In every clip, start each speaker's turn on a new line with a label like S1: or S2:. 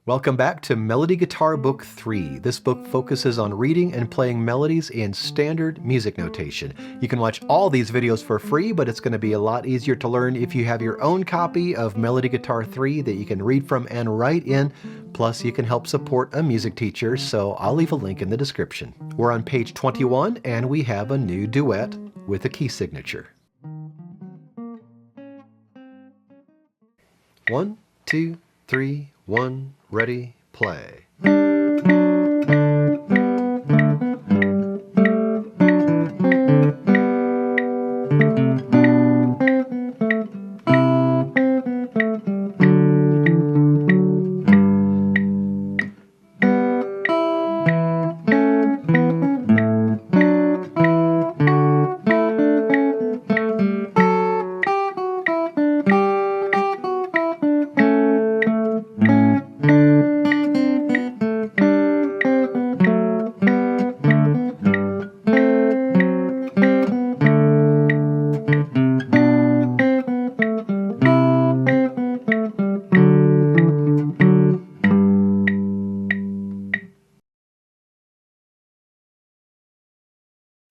S1: Welcome back to Melody Guitar Book 3. This book focuses on reading and playing melodies in standard music notation. You can watch all these videos for free, but it's going to be a lot easier to learn if you have your own copy of Melody Guitar 3 that you can read from and write in. Plus, you can help support a music teacher, so I'll leave a link in the description. We're on page 21, and we have a new duet with a key signature. 1, 2, 3, 1, ready, play.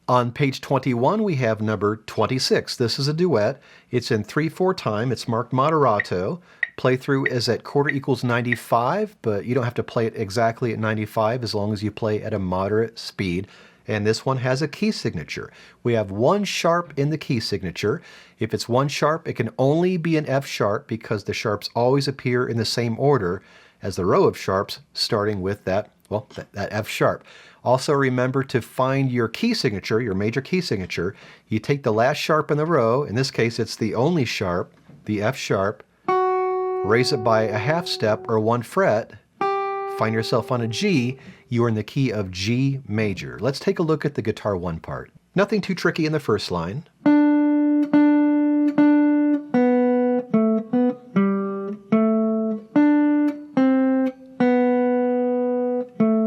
S1: On page 21, we have number 26. This is a duet. It's in 3/4 time. It's marked moderato. Play through is at quarter equals 95, but you don't have to play it exactly at 95 as long as you play at a moderate speed. And this one has a key signature. We have 1 sharp in the key signature. If it's 1 sharp, it can only be an F sharp because the sharps always appear in the same order as the row of sharps, starting with that F sharp. Also remember to find your key signature, your major key signature. You take the last sharp in the row, in this case it's the only sharp, the F sharp, raise it by a half step or 1 fret, find yourself on a G, you are in the key of G major. Let's take a look at the guitar 1 part. Nothing too tricky in the first line.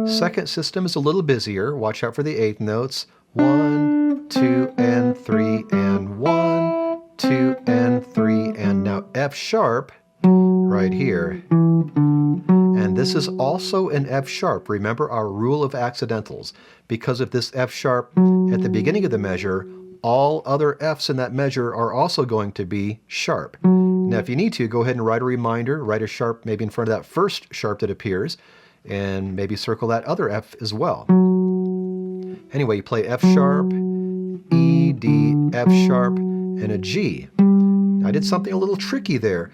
S1: Second system is a little busier. Watch out for the 8th notes. 1, 2, and 3, and 1, 2, and 3, and now F sharp right here. And this is also an F sharp. Remember our rule of accidentals. Because of this F sharp at the beginning of the measure, all other Fs in that measure are also going to be sharp. Now if you need to, go ahead and write a reminder, write a sharp maybe in front of that first sharp that appears, and maybe circle that other F as well. Anyway, you play F sharp, E, D, F sharp, and a G. I did something a little tricky there.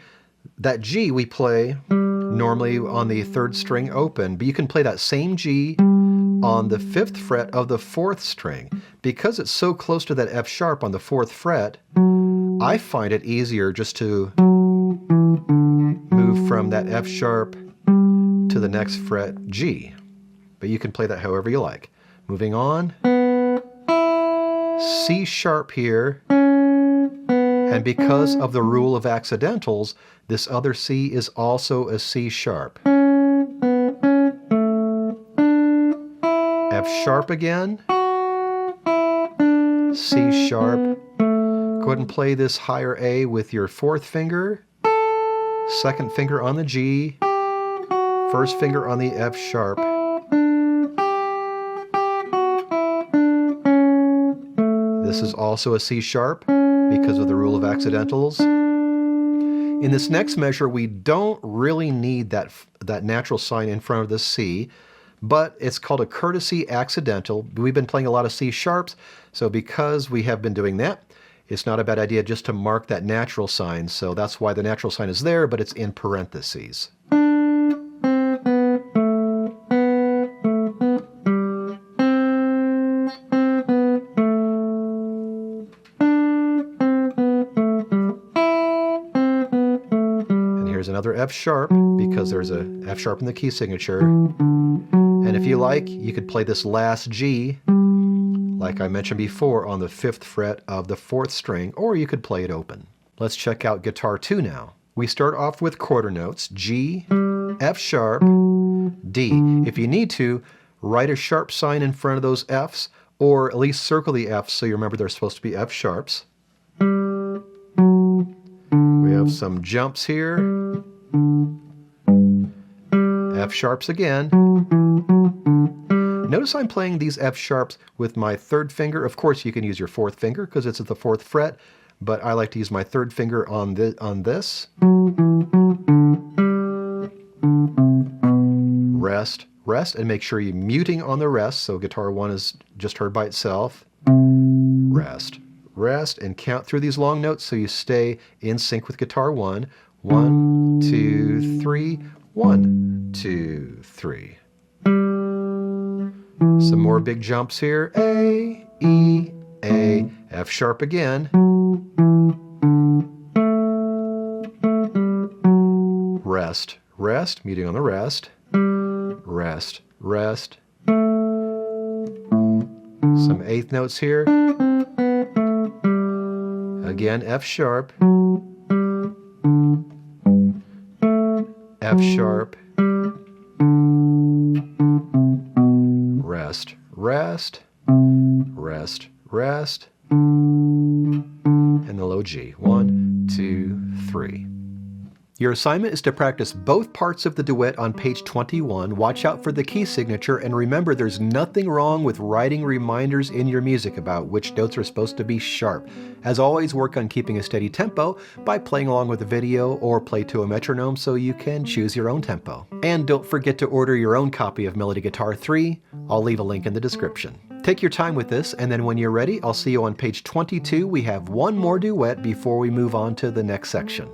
S1: That G we play normally on the 3rd string open, but you can play that same G on the 5th fret of the 4th string. Because it's so close to that F sharp on the 4th fret, I find it easier just to move from that F sharp to the next fret G, but you can play that however you like. Moving on, C sharp here, and because of the rule of accidentals, this other C is also a C sharp. F sharp again, C sharp. Go ahead and play this higher A with your 4th finger, 2nd finger on the G, 1st finger on the F sharp. This is also a C sharp because of the rule of accidentals. In this next measure, we don't really need that natural sign in front of the C, but it's called a courtesy accidental. We've been playing a lot of C sharps, so because we have been doing that, it's not a bad idea just to mark that natural sign. So that's why the natural sign is there, but it's in parentheses. Here's another F sharp because there's a F sharp in the key signature. And if you like, you could play this last G, like I mentioned before, on the 5th fret of the 4th string, or you could play it open. Let's check out guitar 2 now. We start off with quarter notes, G, F sharp, D. If you need to, write a sharp sign in front of those Fs, or at least circle the Fs so you remember they're supposed to be F sharps. We have some jumps here. F sharps again. Notice I'm playing these F sharps with my third finger. Of course, you can use your fourth finger because it's at the fourth fret, but I like to use my third finger on this. Rest, rest, and make sure you're muting on the rest, so guitar 1 is just heard by itself. Rest, rest, and count through these long notes so you stay in sync with guitar 1. 1, 2, 3, 1, 2, 3. Some more big jumps here. A, E, A, F sharp again. Rest, rest, muting on the rest. Rest, rest. Some eighth notes here. Again, F sharp. F sharp. Rest, rest, rest, rest, and the low G. 1, 2, 3. Your assignment is to practice both parts of the duet on page 21. Watch out for the key signature, and remember there's nothing wrong with writing reminders in your music about which notes are supposed to be sharp. As always, work on keeping a steady tempo by playing along with the video or play to a metronome so you can choose your own tempo. And don't forget to order your own copy of Melody Guitar 3. I'll leave a link in the description. Take your time with this, and then when you're ready, I'll see you on page 22. We have one more duet before we move on to the next section.